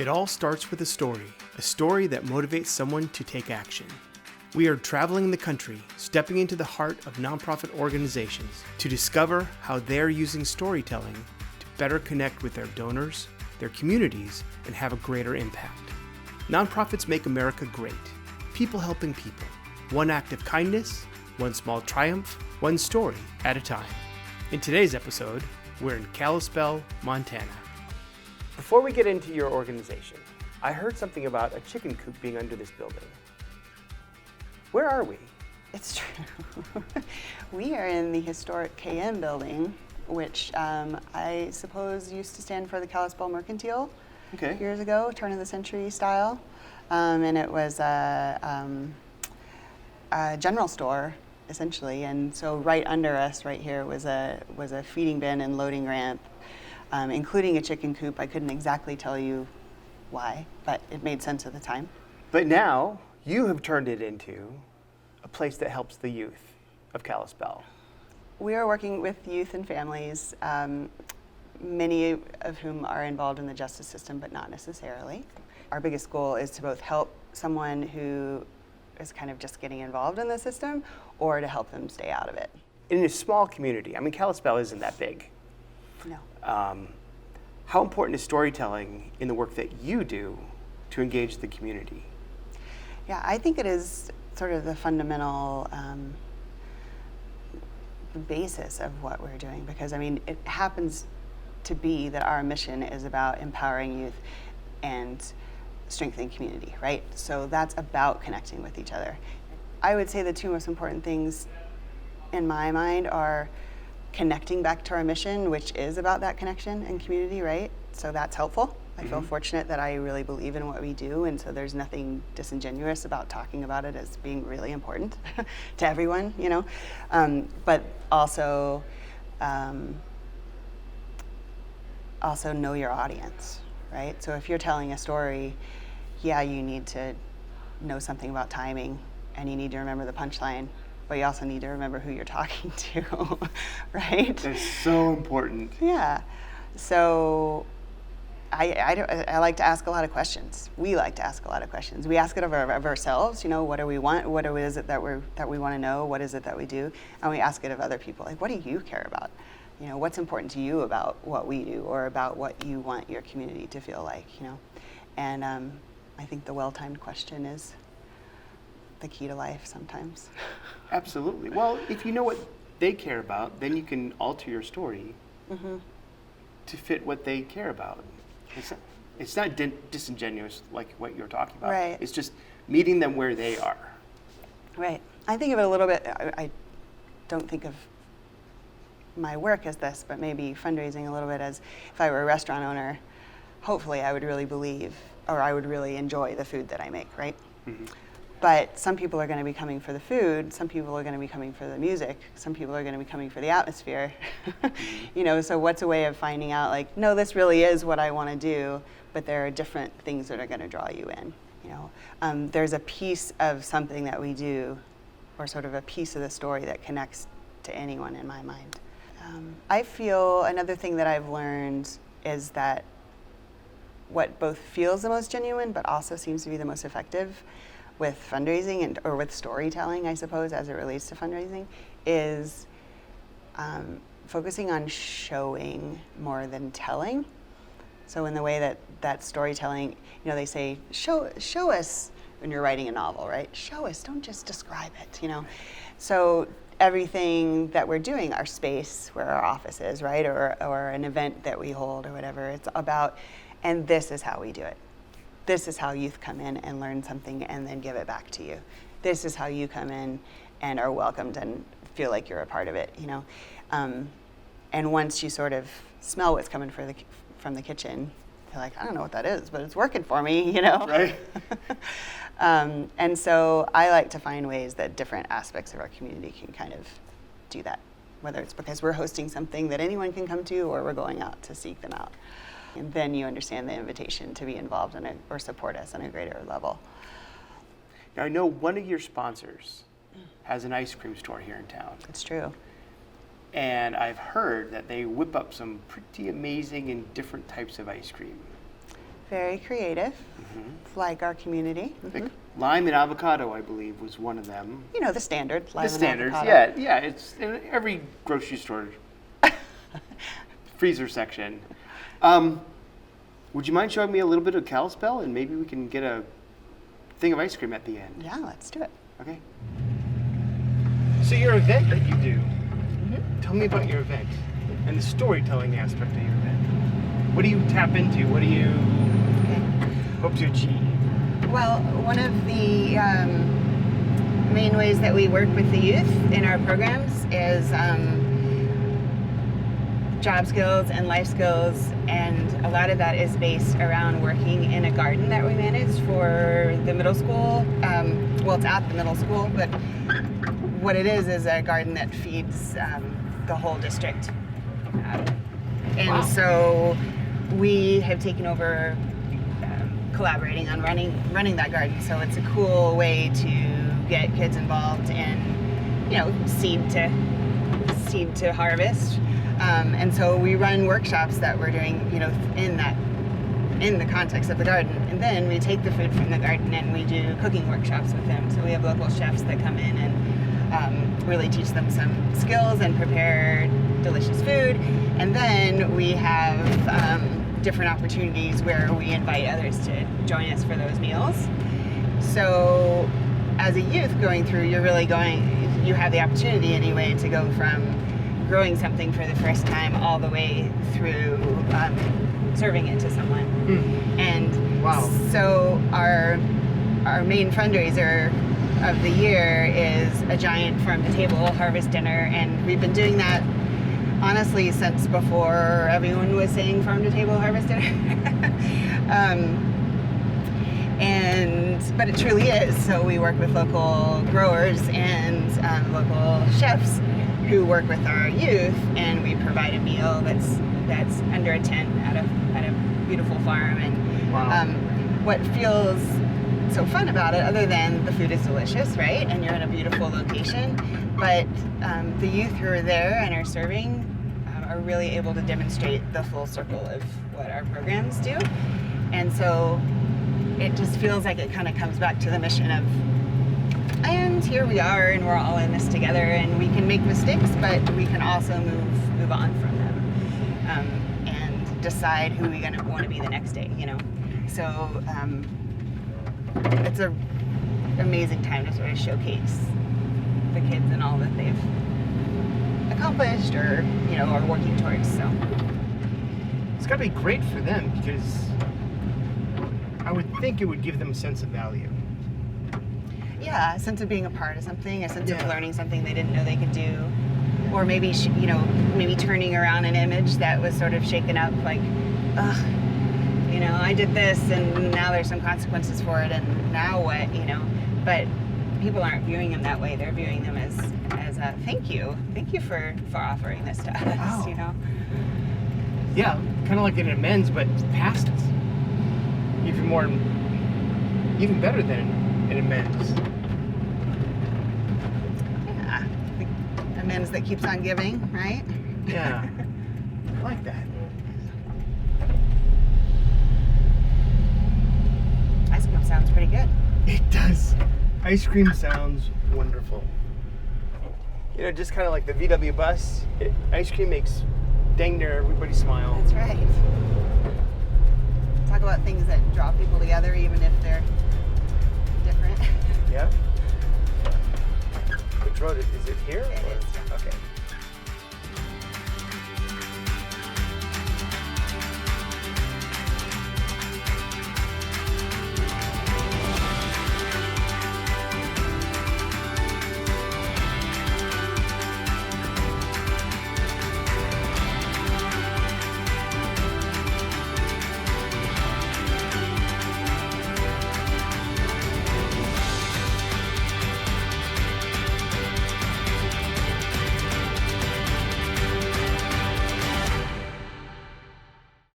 It all starts with a story that motivates someone to take action. We are traveling the country, stepping into the heart of nonprofit organizations to discover how they're using storytelling to better connect with their donors, their communities, and have a greater impact. Nonprofits make America great. People helping people. One act of kindness, one small triumph, one story at a time. In today's episode, we're in Kalispell, Montana. Before we get into your organization, I heard something about a chicken coop being under this building. Where are we? It's true. We are in the historic KM building, which I suppose used to stand for the Kalispell Mercantile years ago, turn of the century style. And it was a general store, essentially. And so right under us, right here, was a feeding bin and loading ramp, including a chicken coop. I couldn't exactly tell you why, but it made sense at the time. But now you have turned it into a place that helps the youth of Kalispell. We are working with youth and families, many of whom are involved in the justice system, but not necessarily. Our biggest goal is to both help someone who is kind of just getting involved in the system or to help them stay out of it. In a small community, I mean, Kalispell isn't that big. No. How important is storytelling in the work that you do to engage the community? Yeah, I think it is sort of the fundamental basis of what we're doing, because I mean, it happens to be that our mission is about empowering youth and strengthening community, right? So that's about connecting with each other. I would say the two most important things in my mind are connecting back to our mission, which is about that connection and community, right? So that's helpful. I feel fortunate that I really believe in what we do, and so there's nothing disingenuous about talking about it as being really important to everyone, you know? But also know your audience, right? So if you're telling a story, yeah, you need to know something about timing, and you need to remember the punchline, but you also need to remember who you're talking to, right? That's so important. Yeah. So I like to ask a lot of questions. We like to ask a lot of questions. We ask it of ourselves, you know, what do we want? What is it that we want to know? What is it that we do? And we ask it of other people, like, what do you care about? You know, what's important to you about what we do or about what you want your community to feel like, you know? And I think the well-timed question is the key to life sometimes. Absolutely. Well, if you know what they care about, then you can alter your story to fit what they care about. It's not disingenuous like what you're talking about. Right. It's just meeting them where they are. Right. I think of it a little bit, I don't think of my work as this, but maybe fundraising a little bit as if I were a restaurant owner, hopefully I would really believe, or I would really enjoy the food that I make, right? Mm-hmm. But some people are going to be coming for the food, some people are going to be coming for the music, some people are going to be coming for the atmosphere. You know, so what's a way of finding out, like, no, this really is what I want to do, but there are different things that are going to draw you in, you know. There's a piece of something that we do, or sort of a piece of the story that connects to anyone in my mind. I feel another thing that I've learned is that what both feels the most genuine, but also seems to be the most effective with fundraising or with storytelling, I suppose, as it relates to fundraising, is focusing on showing more than telling. So in the way that storytelling, you know, they say, show us when you're writing a novel, right? Show us, don't just describe it, you know? So everything that we're doing, our space, where our office is, right? Or an event that we hold or whatever, it's about, and this is how we do it. This is how youth come in and learn something and then give it back to you. This is how you come in and are welcomed and feel like you're a part of it, you know? And once you sort of smell what's coming from the kitchen, you're like, I don't know what that is, but it's working for me, you know? Right. And so I like to find ways that different aspects of our community can kind of do that, whether it's because we're hosting something that anyone can come to or we're going out to seek them out. And then you understand the invitation to be involved in it or support us on a greater level. Now, I know one of your sponsors has an ice cream store here in town. It's true. And I've heard that they whip up some pretty amazing and different types of ice cream. Very creative, like our community. Like lime and avocado, I believe, was one of them. You know, the standard lime The standards, and avocado. yeah. It's in every grocery store freezer section. Would you mind showing me a little bit of Kalispell, and maybe we can get a thing of ice cream at the end? Yeah, let's do it. Okay. So your event that you do, tell me about your event and the storytelling aspect of your event. What do you tap into? What do you hope to achieve? Well, one of the main ways that we work with the youth in our programs is job skills and life skills, and a lot of that is based around working in a garden that we manage for the middle school. Well, it's at the middle school, but what it is a garden that feeds the whole district. And so we have taken over collaborating on running that garden. So it's a cool way to get kids involved in, you know, seed to harvest. And so we run workshops that we're doing, you know, in the context of the garden. And then we take the food from the garden and we do cooking workshops with them. So we have local chefs that come in and really teach them some skills and prepare delicious food. And then we have different opportunities where we invite others to join us for those meals. So as a youth going through, you have the opportunity anyway to go from growing something for the first time all the way through serving it to someone. And so our main fundraiser of the year is a giant farm-to-table harvest dinner, and we've been doing that honestly since before everyone was saying farm-to-table harvest dinner. But it truly is. So we work with local growers and local chefs who work with our youth, and we provide a meal that's under a tent at a beautiful farm. And what feels so fun about it, other than the food is delicious, right? And you're in a beautiful location, but the youth who are there and are serving are really able to demonstrate the full circle of what our programs do. And so it just feels like it kind of comes back to the mission of, and here we are, and we're all in this together, and we can make mistakes, but we can also move on from them, and decide who we're gonna want to be the next day, you know. So it's an amazing time to sort of showcase the kids and all that they've accomplished, or you know, are working towards. So it's got to be great for them, because I would think it would give them a sense of value. Yeah, a sense of being a part of something, a sense of learning something they didn't know they could do, or maybe maybe turning around an image that was sort of shaken up, like, ugh, you know, I did this and now there's some consequences for it, and now what, you know? But people aren't viewing them that way. They're viewing them as a thank you for offering this to us, you know? Yeah, kind of like an amends, but past it. Even better than an amends. Yeah, the amends that keeps on giving, right? Yeah, I like that. Ice cream sounds pretty good. It does. Ice cream sounds wonderful. You know, just kind of like the VW bus, ice cream makes dang near everybody smile. That's right. Talk about things that draw people together, even if they're different. Yeah. Which road is it here? It is.